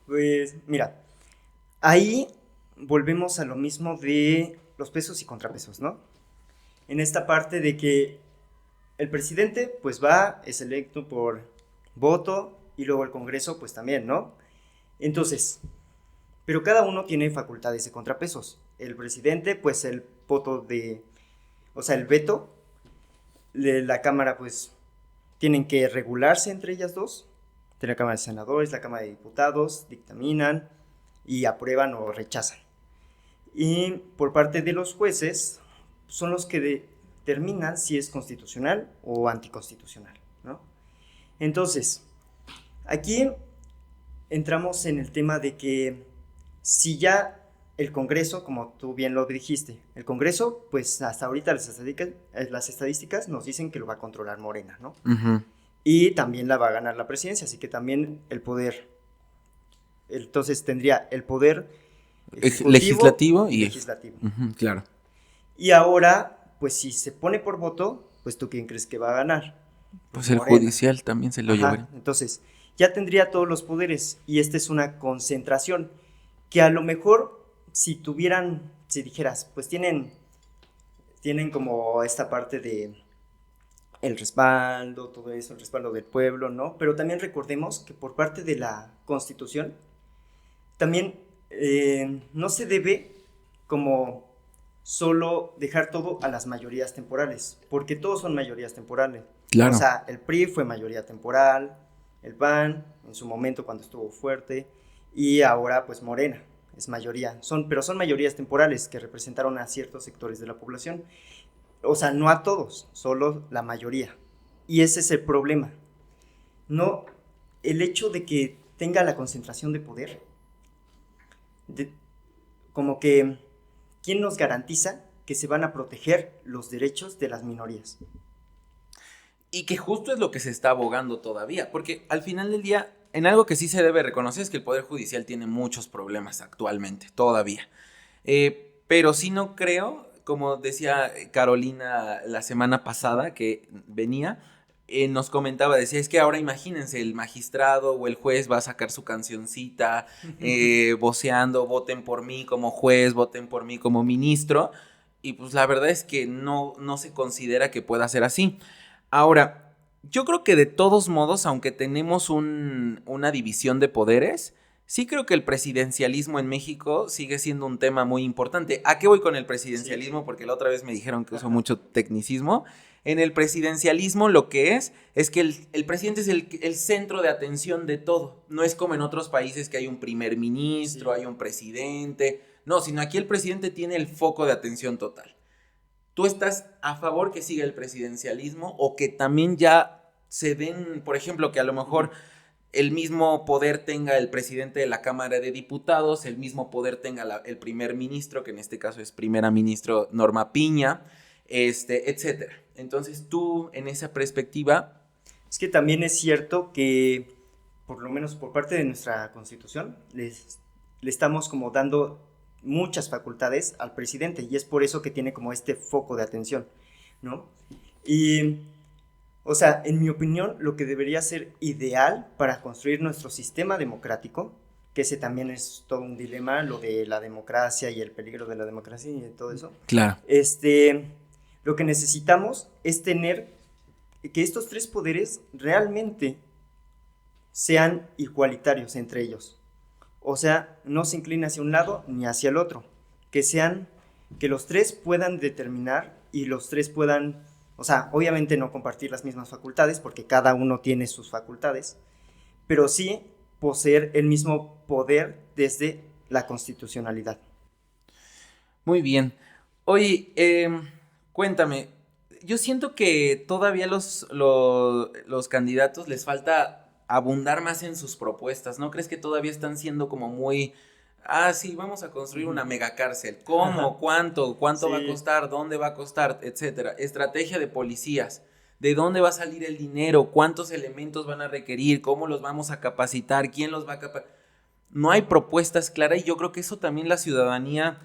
Pues mira, ahí volvemos a lo mismo de los pesos y contrapesos, ¿no? En esta parte de que el presidente pues es electo por voto y luego el Congreso pues también, ¿no? Entonces, pero cada uno tiene facultades de contrapesos. El presidente pues el voto el veto, la Cámara pues tienen que regularse entre ellas dos. La Cámara de Senadores, la Cámara de Diputados, dictaminan y aprueban o rechazan. Y por parte de los jueces, son los que determinan si es constitucional o anticonstitucional, ¿no? Entonces, aquí entramos en el tema de que si ya el Congreso, como tú bien lo dijiste, el Congreso, pues hasta ahorita las estadísticas nos dicen que lo va a controlar Morena, ¿no? Uh-huh. Y también la va a ganar la presidencia, así que también el poder, entonces tendría el poder legislativo y legislativo. Uh-huh, claro. Y ahora, pues si se pone por voto, pues ¿tú quién crees que va a ganar? Pues el Morena. Judicial también se lo llevaría. Entonces, ya tendría todos los poderes y esta es una concentración que a lo mejor si dijeras, pues tienen como esta parte de el respaldo, todo eso, el respaldo del pueblo, ¿no? Pero también recordemos que por parte de la Constitución, también no se debe como solo dejar todo a las mayorías temporales, porque todos son mayorías temporales. Claro. O sea, el PRI fue mayoría temporal, el PAN en su momento cuando estuvo fuerte, y ahora pues Morena es mayoría, pero son mayorías temporales que representaron a ciertos sectores de la población, o sea, no a todos, solo la mayoría, y ese es el problema, no el hecho de que tenga la concentración de poder, como que, ¿quién nos garantiza que se van a proteger los derechos de las minorías? Y que justo es lo que se está abogando todavía, porque al final del día, en algo que sí se debe reconocer es que el Poder Judicial tiene muchos problemas actualmente, todavía. Pero sí no creo, como decía Carolina la semana pasada que venía, nos comentaba, decía, es que ahora imagínense, el magistrado o el juez va a sacar su cancioncita, voceando, voten por mí como juez, voten por mí como ministro, y pues la verdad es que no se considera que pueda ser así. Ahora, yo creo que de todos modos, aunque tenemos una división de poderes, sí creo que el presidencialismo en México sigue siendo un tema muy importante. ¿A qué voy con el presidencialismo? Sí. Porque la otra vez me dijeron que uso mucho tecnicismo. En el presidencialismo lo que es que el presidente es el centro de atención de todo. No es como en otros países que hay un primer ministro, sí, hay un presidente. No, sino aquí el presidente tiene el foco de atención total. ¿Tú estás a favor que siga el presidencialismo o que también ya se den, por ejemplo, que a lo mejor el mismo poder tenga el presidente de la Cámara de Diputados, el mismo poder tenga el primer ministro, que en este caso es primera ministro Norma Piña, etcétera. Entonces tú, en esa perspectiva... Es que también es cierto que, por lo menos por parte de nuestra Constitución, le estamos como dando muchas facultades al presidente, y es por eso que tiene como este foco de atención, ¿no? Y, o sea, en mi opinión, lo que debería ser ideal para construir nuestro sistema democrático, que ese también es todo un dilema, lo de la democracia y el peligro de la democracia y todo eso. Claro. Lo que necesitamos es tener que estos tres poderes realmente sean igualitarios entre ellos. O sea, no se inclina hacia un lado ni hacia el otro. Que los tres puedan determinar y los tres puedan, o sea, obviamente no compartir las mismas facultades, porque cada uno tiene sus facultades, pero sí poseer el mismo poder desde la constitucionalidad. Muy bien. Oye, cuéntame, yo siento que todavía los candidatos les falta abundar más en sus propuestas, ¿no crees que todavía están siendo como muy, sí, vamos a construir una megacárcel, ¿cómo? ¿Cuánto Sí. va a costar? ¿Dónde va a costar? Etcétera. Estrategia de policías, ¿de dónde va a salir el dinero? ¿Cuántos elementos van a requerir? ¿Cómo los vamos a capacitar? ¿Quién los va a capacitar? No hay propuestas claras, y yo creo que eso también la ciudadanía,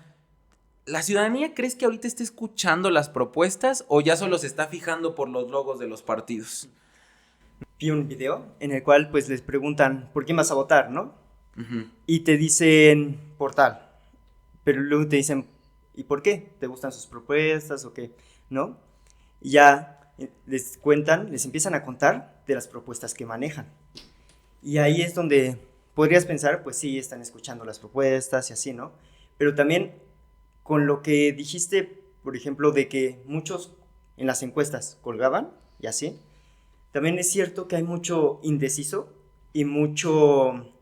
¿crees que ahorita está escuchando las propuestas o ya solo se está fijando por los logos de los partidos? Vi un video en el cual pues les preguntan, ¿por quién vas a votar, no? Uh-huh. Y te dicen, por tal. Pero luego te dicen, ¿y por qué? ¿Te gustan sus propuestas o qué? ¿No? Y ya les empiezan a contar de las propuestas que manejan. Y ahí es donde podrías pensar, pues sí, están escuchando las propuestas y así, ¿no? Pero también con lo que dijiste, por ejemplo, de que muchos en las encuestas colgaban y así, también es cierto que hay mucho indeciso y mucho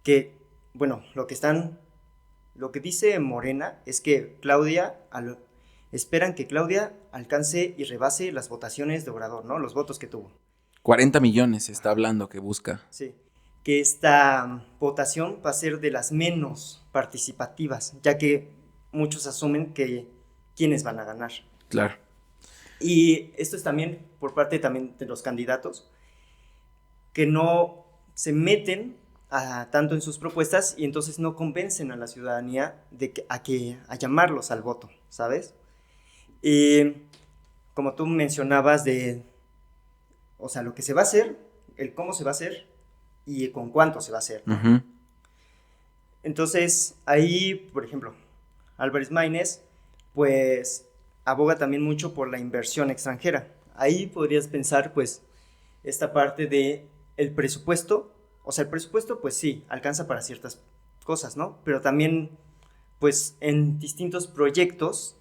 que, bueno, lo que dice Morena es que esperan que Claudia alcance y rebase las votaciones de Obrador, ¿no? Los votos que tuvo. 40 millones se está hablando que busca. Sí, que esta votación va a ser de las menos participativas, ya que muchos asumen que quiénes van a ganar. Claro. Y esto es también por parte también de los candidatos, que no se meten tanto en sus propuestas y entonces no convencen a la ciudadanía a llamarlos al voto, ¿sabes? Y como tú mencionabas o sea, lo que se va a hacer, el cómo se va a hacer y con cuánto se va a hacer, ¿no? Uh-huh. Entonces, ahí, por ejemplo, Álvarez Maínez, pues, aboga también mucho por la inversión extranjera. Ahí podrías pensar, pues, esta parte de el presupuesto. O sea, el presupuesto, pues sí, alcanza para ciertas cosas, ¿no? Pero también, pues, en distintos proyectos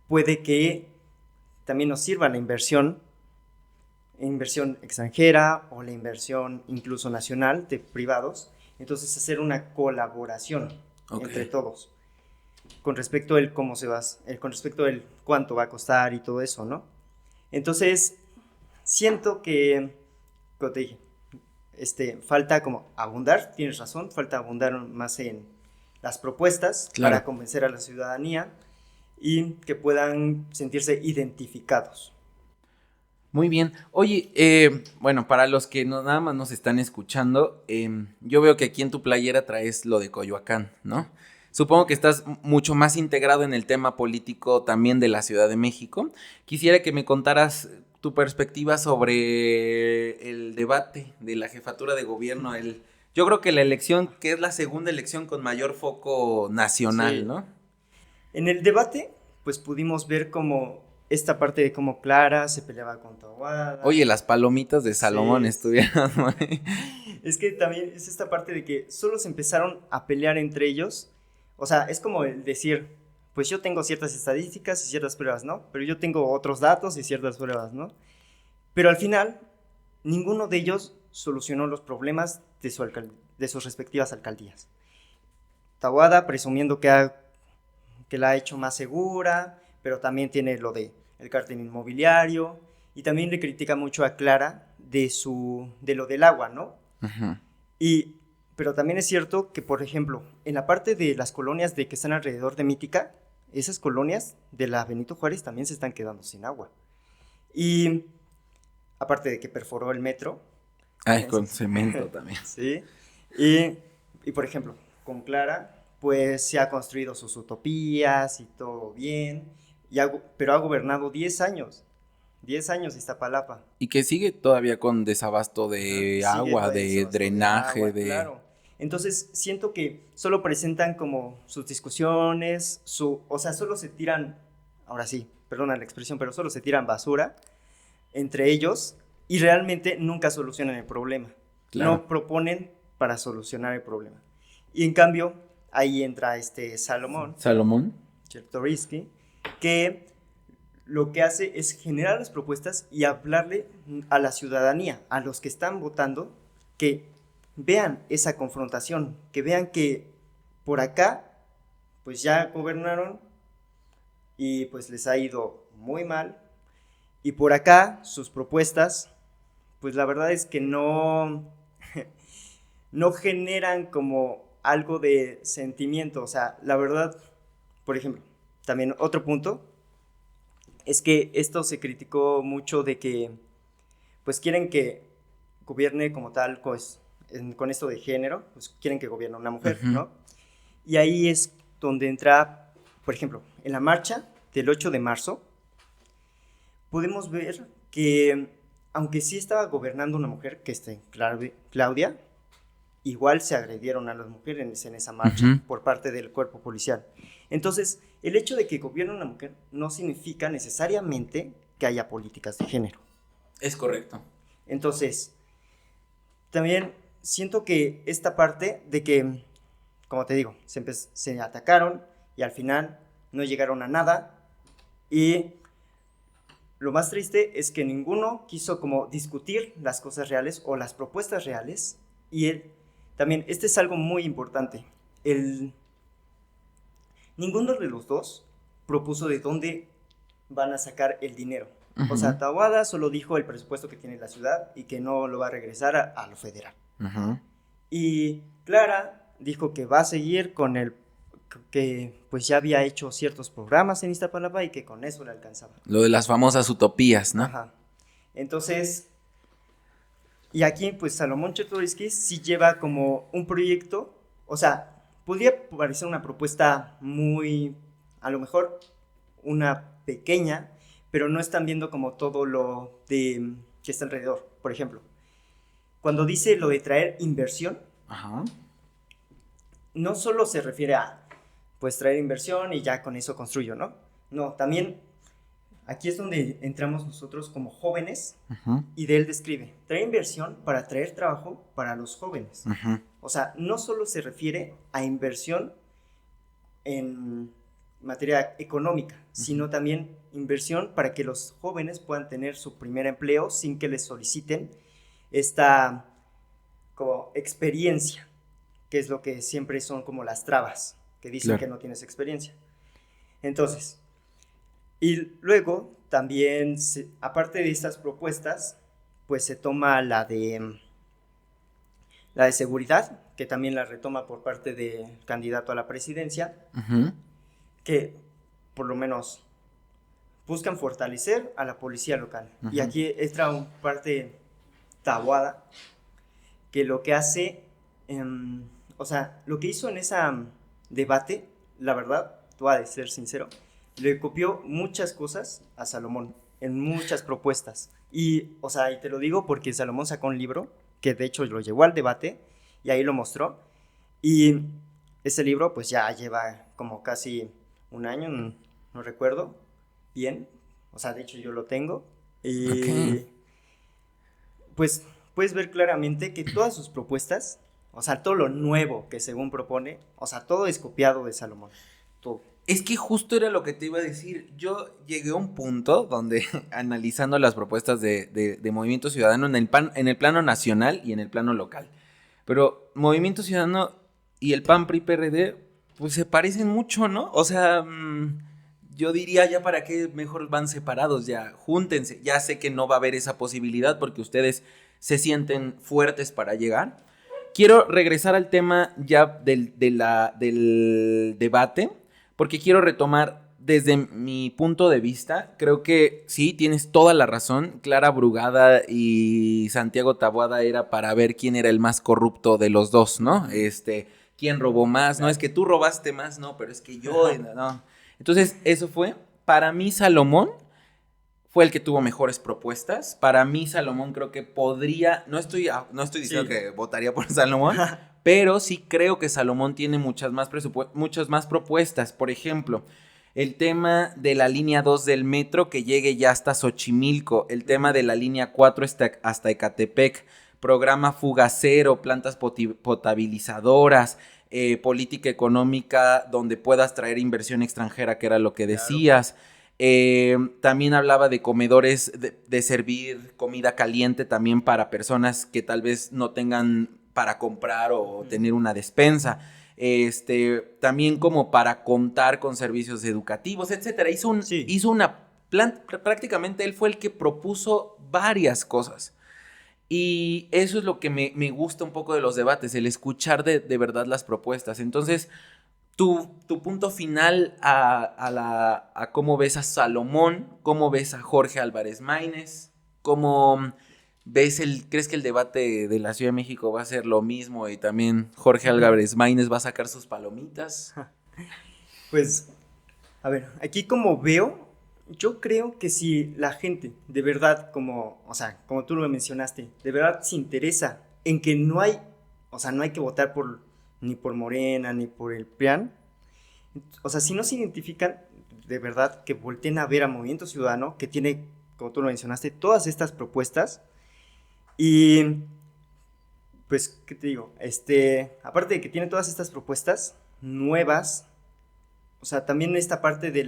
puede que también nos sirva la inversión extranjera o la inversión incluso nacional de privados. Entonces, hacer una colaboración entre todos con respecto al cómo con respecto al cuánto va a costar y todo eso, ¿no? Entonces, siento que, como te dije, falta como abundar, tienes razón, falta abundar más en las propuestas, claro, para convencer a la ciudadanía y que puedan sentirse identificados. Muy bien. Oye, bueno, para los que nada más nos están escuchando, yo veo que aquí en tu playera traes lo de Coyoacán, ¿no? Supongo que estás mucho más integrado en el tema político también de la Ciudad de México. Quisiera que me contaras tu perspectiva sobre el debate de la jefatura de gobierno. Yo creo que la elección, que es la segunda elección con mayor foco nacional, sí, ¿no? En el debate, pues pudimos ver como esta parte de cómo Clara se peleaba con Taboada. Oye, las palomitas de Salomón estuvieron muy... Es que también es esta parte de que solo se empezaron a pelear entre ellos. O sea, es como el decir, pues yo tengo ciertas estadísticas y ciertas pruebas, ¿no? Pero yo tengo otros datos y ciertas pruebas, ¿no? Pero al final, ninguno de ellos solucionó los problemas de sus respectivas alcaldías. Taboada presumiendo que la ha hecho más segura, pero también tiene lo de el cártel inmobiliario, y también le critica mucho a Clara de lo del agua, ¿no? Ujú. Pero también es cierto que, por ejemplo, en la parte de las colonias que están alrededor de Mítica, esas colonias de la Benito Juárez también se están quedando sin agua. Y aparte de que perforó el metro. Ay, con cemento también. Sí. Y por ejemplo, con Clara, pues se ha construido sus utopías y todo bien, pero ha gobernado 10 años. 10 años Iztapalapa. Y que sigue todavía con desabasto de Sigue agua, todavía de desabasto drenaje, agua, claro. Entonces, siento que solo presentan como sus discusiones, o sea, solo se tiran, ahora sí, perdona la expresión, pero solo se tiran basura entre ellos y realmente nunca solucionan el problema. Claro. No proponen para solucionar el problema. Y en cambio, ahí entra Salomón Chertorivsky, que lo que hace es generar las propuestas y hablarle a la ciudadanía, a los que están votando, que vean esa confrontación, que vean que por acá, pues ya gobernaron y pues les ha ido muy mal, y por acá sus propuestas, pues la verdad es que no generan como algo de sentimiento. O sea, la verdad, por ejemplo, también otro punto es que esto se criticó mucho de que pues quieren que gobierne como tal, pues, con esto de género, pues quieren que gobierne una mujer, Ujú. ¿no? Y ahí es donde entra, por ejemplo, en la marcha del 8 de marzo, podemos ver que, aunque sí estaba gobernando una mujer, que es Claudia, igual se agredieron a las mujeres en esa marcha Ujú. por parte del cuerpo policial. Entonces, el hecho de que gobierne una mujer no significa necesariamente que haya políticas de género. Es correcto. Entonces, también siento que esta parte de que, como te digo, se atacaron y al final no llegaron a nada, y lo más triste es que ninguno quiso como discutir las cosas reales o las propuestas reales, y también es algo muy importante, ninguno de los dos propuso de dónde van a sacar el dinero. Ujú. O sea, Taboada solo dijo el presupuesto que tiene la ciudad y que no lo va a regresar a lo federal. Ujú. Y Clara dijo que va a seguir con que pues ya había hecho ciertos programas en Iztapalapa y que con eso le alcanzaba. Lo de las famosas utopías, ¿no? Ajá. Entonces, y aquí pues Salomón Chertorivsky sí lleva como un proyecto, o sea, podría parecer una propuesta muy, a lo mejor, una pequeña, pero no están viendo como todo lo que está alrededor. Por ejemplo, cuando dice lo de traer inversión, Ajá. no solo se refiere a, pues, traer inversión y ya con eso construyo, ¿no? No, también aquí es donde entramos nosotros como jóvenes, Ujú. y de él describe, traer inversión para traer trabajo para los jóvenes. Ujú. O sea, no solo se refiere a inversión en materia económica, sino también inversión para que los jóvenes puedan tener su primer empleo sin que les soliciten esta como experiencia, que es lo que siempre son como las trabas, que dicen Claro. que no tienes experiencia. Entonces, y luego también, aparte de estas propuestas, pues se toma la de seguridad, que también la retoma por parte del candidato a la presidencia, Ujú. que por lo menos buscan fortalecer a la policía local. Ujú. Y aquí entra una parte Taboada, que lo que hace, o sea, lo que hizo en ese debate, la verdad, tú vas a ser sincero, le copió muchas cosas a Salomón, en muchas propuestas. Y, o sea, y te lo digo porque Salomón sacó un libro, que de hecho lo llevó al debate, y ahí lo mostró, y ese libro pues ya lleva como casi un año, no recuerdo bien, o sea, de hecho yo lo tengo, y Ok. pues puedes ver claramente que todas sus propuestas, o sea, todo lo nuevo que según propone, o sea, todo es copiado de Salomón, todo. Es que justo era lo que te iba a decir. Yo llegué a un punto donde, analizando las propuestas de Movimiento Ciudadano en el plano nacional y en el plano local, pero Movimiento Ciudadano y el PAN, PRI, PRD, pues se parecen mucho, ¿no? O sea, yo diría ya para qué mejor van separados, ya júntense. Ya sé que no va a haber esa posibilidad porque ustedes se sienten fuertes para llegar. Quiero regresar al tema ya del debate, porque quiero retomar desde mi punto de vista. Creo que sí, tienes toda la razón. Clara Brugada y Santiago Taboada era para ver quién era el más corrupto de los dos, ¿no? ¿Quién robó más? No, es que tú robaste más, no, pero es que yo, no. Entonces, eso fue. Para mí, Salomón fue el que tuvo mejores propuestas. Para mí, Salomón creo que podría, no estoy diciendo que votaría por Salomón, pero sí creo que Salomón tiene muchas más propuestas. Por ejemplo, el tema de la línea 2 del metro que llegue ya hasta Xochimilco, el tema de la línea 4 hasta Ecatepec, programa Fuga Cero, plantas potabilizadoras, política económica donde puedas traer inversión extranjera, que era lo que decías. También hablaba de comedores, de servir comida caliente también para personas que tal vez no tengan para comprar o tener una despensa. También como para contar con servicios educativos, etcétera. Hizo una plan, prácticamente él fue el que propuso varias cosas. Y eso es lo que me gusta un poco de los debates, el escuchar de verdad las propuestas. Entonces, tu punto final a cómo ves a Salomón, cómo ves a Jorge Álvarez Maínez, cómo ves ¿crees que el debate de la Ciudad de México va a ser lo mismo y también Jorge Álvarez Maínez va a sacar sus palomitas? Pues, a ver, aquí como veo, yo creo que si la gente de verdad, como tú lo mencionaste, de verdad se interesa en que no hay que votar ni por Morena, ni por el PRIAN, si no se identifican, de verdad, que volteen a ver a Movimiento Ciudadano, que tiene, como tú lo mencionaste, todas estas propuestas, y, pues, ¿qué te digo? Aparte de que tiene todas estas propuestas nuevas, también esta parte de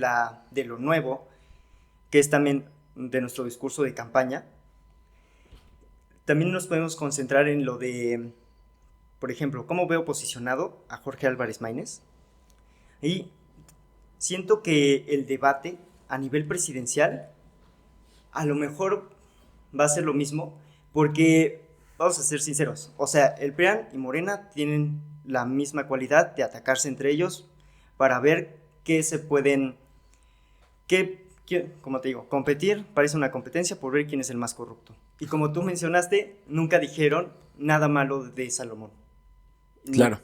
lo nuevo, que es también de nuestro discurso de campaña, también nos podemos concentrar en lo de, por ejemplo, cómo veo posicionado a Jorge Álvarez Maínez. Y siento que el debate a nivel presidencial a lo mejor va a ser lo mismo, porque vamos a ser sinceros, el PRIAN y Morena tienen la misma cualidad de atacarse entre ellos para ver qué se pueden, como te digo, competir, parece una competencia por ver quién es el más corrupto. Y como tú mencionaste, nunca dijeron nada malo de Salomón. Claro.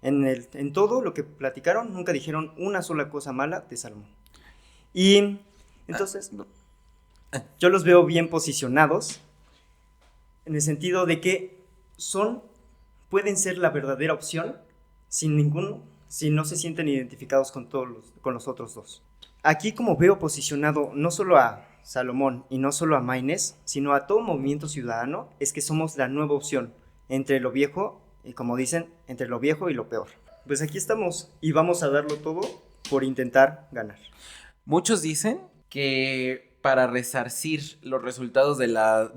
En todo lo que platicaron, nunca dijeron una sola cosa mala de Salomón. Y entonces, yo los veo bien posicionados, en el sentido de que pueden ser la verdadera opción si no se sienten identificados con los otros dos. Aquí como veo posicionado no solo a Salomón y no solo a Maínez, sino a todo Movimiento Ciudadano, es que somos la nueva opción entre lo viejo y, como dicen, entre lo viejo y lo peor. Pues aquí estamos y vamos a darlo todo por intentar ganar. Muchos dicen que para resarcir los resultados de la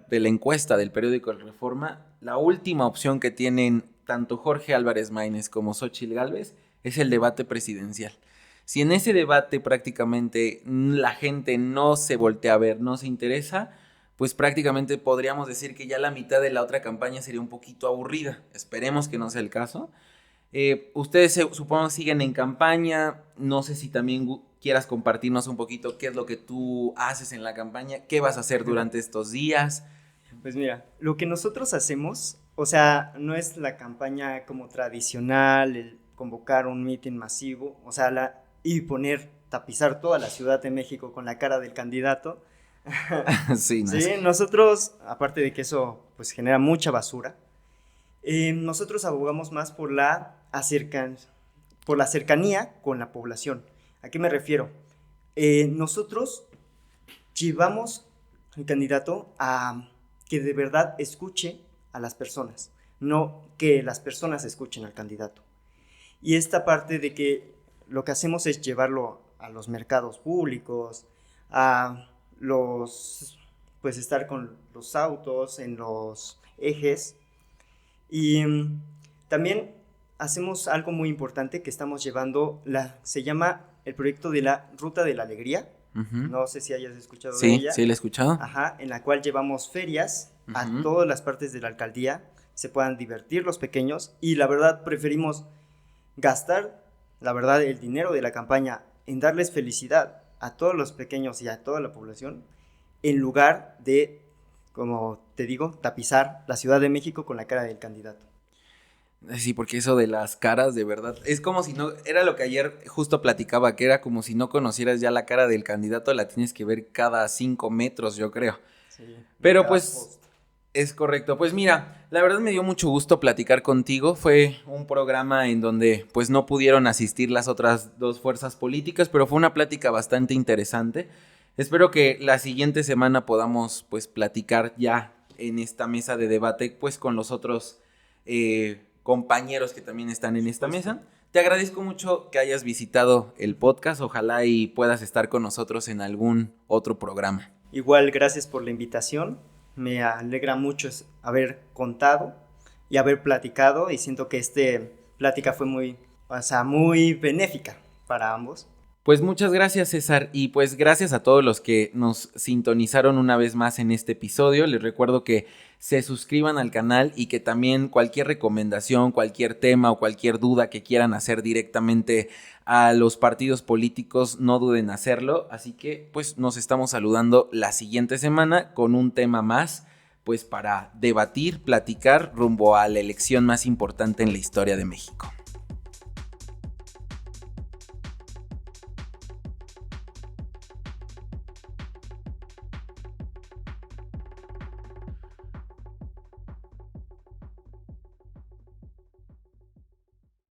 encuesta del periódico El Reforma, la última opción que tienen tanto Jorge Álvarez Maínez como Xóchitl Gálvez es el debate presidencial. Si en ese debate prácticamente la gente no se voltea a ver, no se interesa, pues prácticamente podríamos decir que ya la mitad de la otra campaña sería un poquito aburrida. Esperemos que no sea el caso. Ustedes supongo siguen en campaña, no sé si también quieras compartirnos un poquito qué es lo que tú haces en la campaña, qué vas a hacer durante estos días. Pues mira, lo que nosotros hacemos, no es la campaña como tradicional, el convocar un mitin masivo, y tapizar toda la Ciudad de México con la cara del candidato. Sí, no sí, nosotros, aparte de que eso pues genera mucha basura, nosotros abogamos más por la cercanía con la población. ¿A qué me refiero? Nosotros llevamos al candidato a que de verdad escuche a las personas, no que las personas escuchen al candidato. Y esta parte de que lo que hacemos es llevarlo a los mercados públicos, estar con los autos en los ejes. Y también hacemos algo muy importante que estamos llevando, se llama el proyecto de la Ruta de la Alegría. Uh-huh. No sé si hayas escuchado de ella. Sí, la he escuchado. Ajá, en la cual llevamos ferias a Ujú. todas las partes de la alcaldía, se puedan divertir los pequeños y la verdad preferimos gastar, la verdad, el dinero de la campaña en darles felicidad a todos los pequeños y a toda la población en lugar de, como te digo, tapizar la Ciudad de México con la cara del candidato. Sí, porque eso de las caras, de verdad, es como si no, era lo que ayer justo platicaba, que era como si no conocieras ya la cara del candidato, la tienes que ver cada 5 metros, yo creo. Pero Cada pues post. es correcto. Pues mira, la verdad me dio mucho gusto platicar contigo. Fue un programa en donde pues no pudieron asistir las otras dos fuerzas políticas, pero fue una plática bastante interesante. Espero que la siguiente semana podamos pues platicar ya en esta mesa de debate pues con los otros compañeros que también están en esta mesa. Te agradezco mucho que hayas visitado el podcast. Ojalá y puedas estar con nosotros en algún otro programa. Igual, gracias por la invitación. Me alegra mucho haber contado y haber platicado y siento que esta plática fue muy benéfica para ambos. Pues muchas gracias, César, y pues gracias a todos los que nos sintonizaron una vez más en este episodio. Les recuerdo que se suscriban al canal y que también cualquier recomendación, cualquier tema o cualquier duda que quieran hacer directamente a los partidos políticos, no duden en hacerlo. Así que pues nos estamos saludando la siguiente semana con un tema más, pues para debatir, platicar rumbo a la elección más importante en la historia de México.